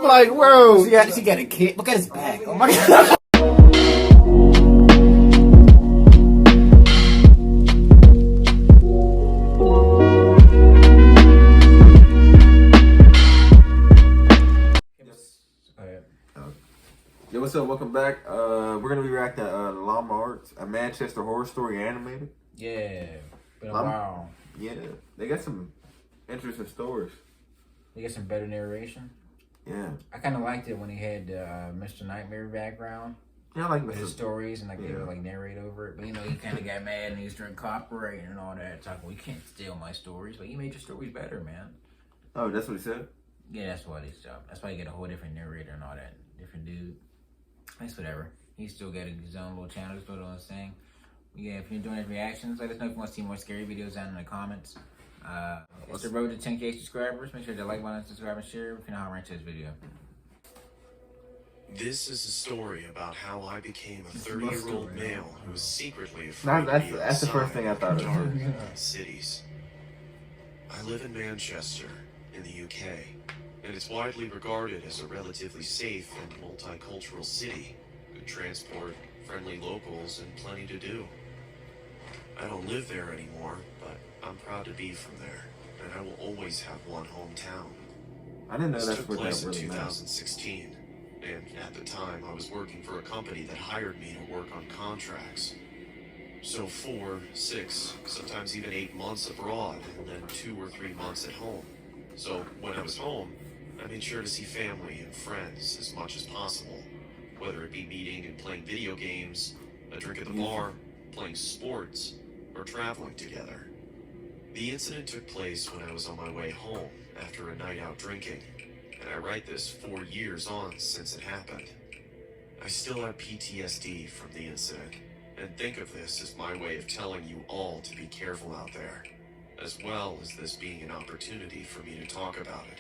like, bro. She got a kid. Look at his back. Oh my god. Yo, what's up? Welcome back. We're gonna be reacting to Llama Arts, a Manchester horror story animated. Yeah, been a while. Yeah, they got some interesting stories. They got some better narration. Yeah, I kind of liked it when he had Mr. Nightmare background. yeah, I like his stories and like they yeah. would like narrate over it. But you know, he kind of got mad and he was doing copyright and all that. Talking, well, you can't steal my stories, but you made your stories better, man. Oh, that's what he said. Yeah, that's what his job. That's why you get a whole different narrator and all that. Different dude. That's whatever. He still got his own little channel, still doing his thing. Yeah, if you're enjoying his reactions, let us know if you want to see more scary videos down in the comments. It's the road to 10K subscribers. Make sure to like button, subscribe, and share if you know how to rank this video. This is a story about how I became a 30-year-old male who was secretly afraid That's the first thing I thought of. dark cities. I live in Manchester, in the UK, and it's widely regarded as a relatively safe and multicultural city. Good transport, friendly locals, and plenty to do. I don't live there anymore, but I'm proud to be from there, and I will always have one hometown. I didn't know This that's took what place that really in meant. 2016, and at the time I was working for a company that hired me to work on contracts. So 4, 6, sometimes even 8 months abroad, and then 2 or 3 months at home. So when I was home, I made sure to see family and friends as much as possible, whether it be meeting and playing video games, a drink at the bar, playing sports, or traveling together. The incident took place when I was on my way home after a night out drinking, and I write this 4 years on since it happened. I still have PTSD from the incident, and think of this as my way of telling you all to be careful out there, as well as this being an opportunity for me to talk about it.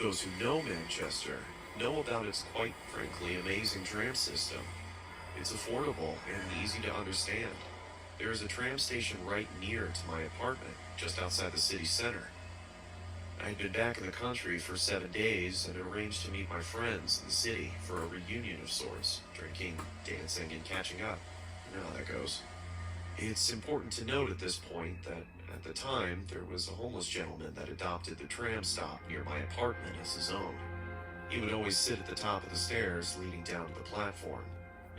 Those who know Manchester know about its quite frankly amazing tram system. It's affordable and easy to understand. There is a tram station right near to my apartment, just outside the city center. I had been back in the country for 7 days and arranged to meet my friends in the city for a reunion of sorts, drinking, dancing, and catching up. You know how that goes. It's important to note at this point that at the time there was a homeless gentleman that adopted the tram stop near my apartment as his own. He would always sit at the top of the stairs leading down to the platform,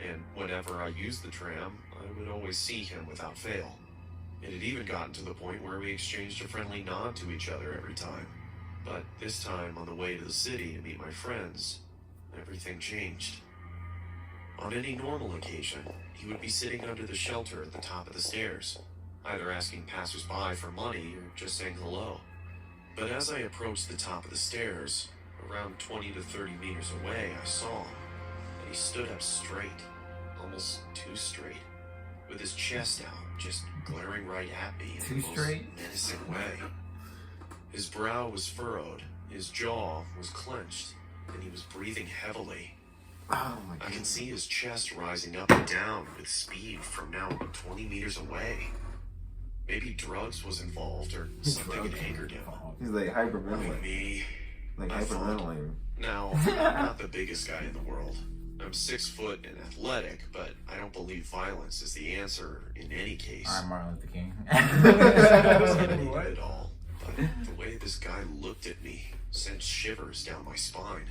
and whenever I used the tram, I would always see him without fail. It had even gotten to the point where we exchanged a friendly nod to each other every time. But this time, on the way to the city to meet my friends, everything changed. On any normal occasion, he would be sitting under the shelter at the top of the stairs, either asking passers-by for money or just saying hello. But as I approached the top of the stairs, around 20 to 30 meters away, I saw him, and he stood up straight, almost too straight, with his chest out, just glaring right at me in the most menacing way. His brow was furrowed, his jaw was clenched, and he was breathing heavily. Oh my God. I can see his chest rising up and down with speed from now 20 meters away. Maybe drugs was involved or something had angered him. He's like Like hyperventilating. me, Like I thought, hyperventilating. now, I'm not the biggest guy in the world. I'm 6 foot and athletic, but I don't believe violence is the answer in any case. I'm Martin Luther King. I was gonna need it all, but the way this guy looked at me sent shivers down my spine.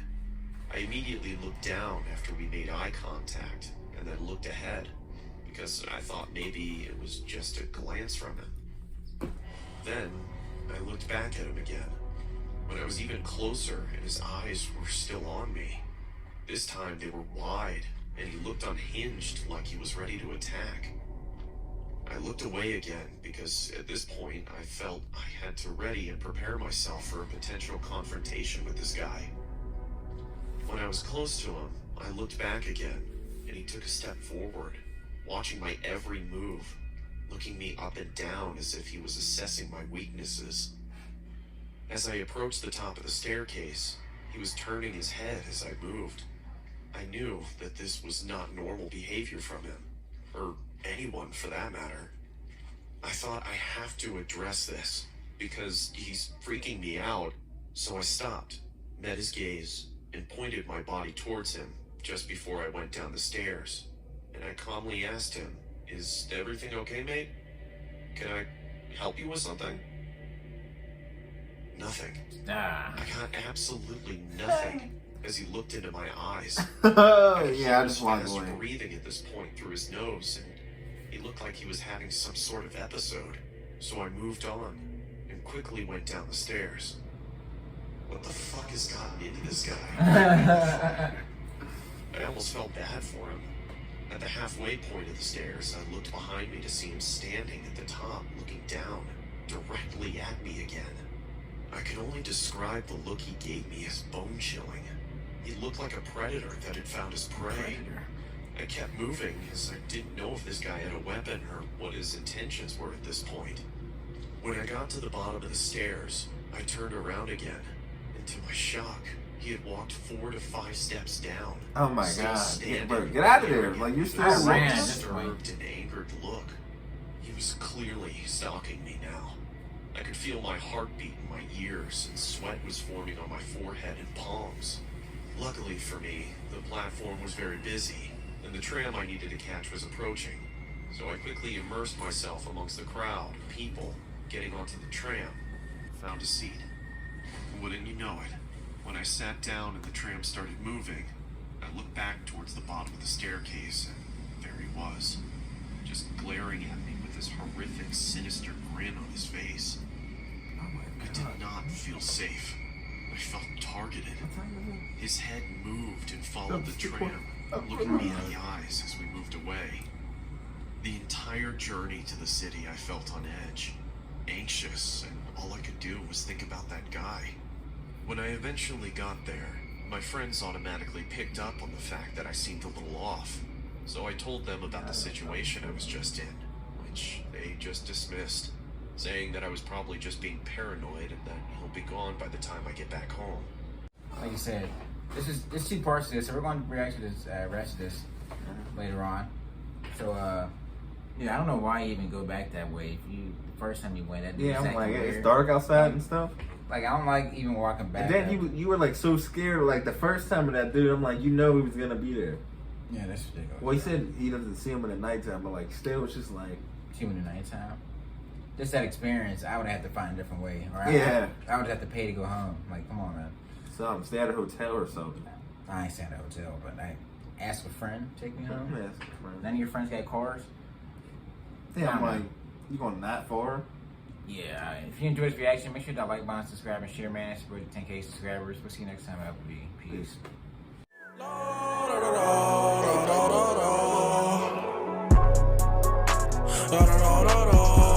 I immediately looked down after we made eye contact, and then looked ahead, because I thought maybe it was just a glance from him. Then, I looked back at him again, when I was even closer and his eyes were still on me. This time they were wide, and he looked unhinged like he was ready to attack. I looked away again because at this point I felt I had to ready and prepare myself for a potential confrontation with this guy. When I was close to him, I looked back again, and he took a step forward, watching my every move, looking me up and down as if he was assessing my weaknesses. As I approached the top of the staircase, he was turning his head as I moved. I knew that this was not normal behavior from him, or anyone for that matter. I thought I have to address this, because he's freaking me out, so I stopped, met his gaze, and pointed my body towards him just before I went down the stairs. And I calmly asked him, "Is everything okay, mate? Can I help you with something?" Nothing. Ah. I got absolutely nothing as he looked into my eyes. Yeah, I just walked He was away. breathing at this point through his nose, and he looked like he was having some sort of episode. So I moved on and quickly went down the stairs. What the fuck has gotten into this guy? I almost felt bad for him. At the halfway point of the stairs, I looked behind me to see him standing at the top, looking down, directly at me again. I can only describe the look he gave me as bone-chilling. He looked like a predator that had found his prey. I kept moving as I didn't know if this guy had a weapon or what his intentions were at this point. When I got to the bottom of the stairs, I turned around again, and to my shock, he had walked 4 to 5 steps down. Oh my still god. standing, Bro, get out of there. staring Like, at you're me still with a ran walking. disturbed and angered look. He was clearly stalking me now. I could feel my heartbeat in my ears, and sweat was forming on my forehead and palms. Luckily for me, the platform was very busy, and the tram I needed to catch was approaching. So I quickly immersed myself amongst the crowd of people getting onto the tram, found a seat. Wouldn't you know it, when I sat down and the tram started moving, I looked back towards the bottom of the staircase, and there he was, just glaring at me with this horrific, sinister grin on his face. Oh my I did not feel safe. I felt targeted. His head moved and followed the tram, looking me in the eyes as we moved away. The entire journey to the city, I felt on edge, anxious, and all I could do was think about that guy. When I eventually got there, my friends automatically picked up on the fact that I seemed a little off, so I told them about the situation I was just in, which they just dismissed, saying that I was probably just being paranoid and that he'll be gone by the time I get back home. Like you said, there's 2 parts to this, so we're going to react to this, rest of this later on. So, yeah, I don't know why you even go back that way. If you, the first time you went, that Yeah, I'm exactly like, weird. it's dark outside and stuff. Like, I don't like even walking back. And then you were like so scared. Like the first time of that dude, I'm like, you know he was gonna be there. Yeah, that's ridiculous. Well, he said he doesn't see him in the nighttime, but like still, it's just like, See him in the nighttime. Just that experience, I would have to find a different way. Or Yeah. I would have to pay to go home. Like, come on, man. something. Stay at a hotel or something. I ain't staying at a hotel, but I ask a friend to take me home. Yeah, that's friend. None of your friends got cars? Yeah, I'm Nah, like, man. you going that far? Yeah, if you enjoyed this reaction, make sure to like, button, subscribe, and share, man. It's to 10K subscribers. We'll see you next time, Applebee. Peace. Da da da da da.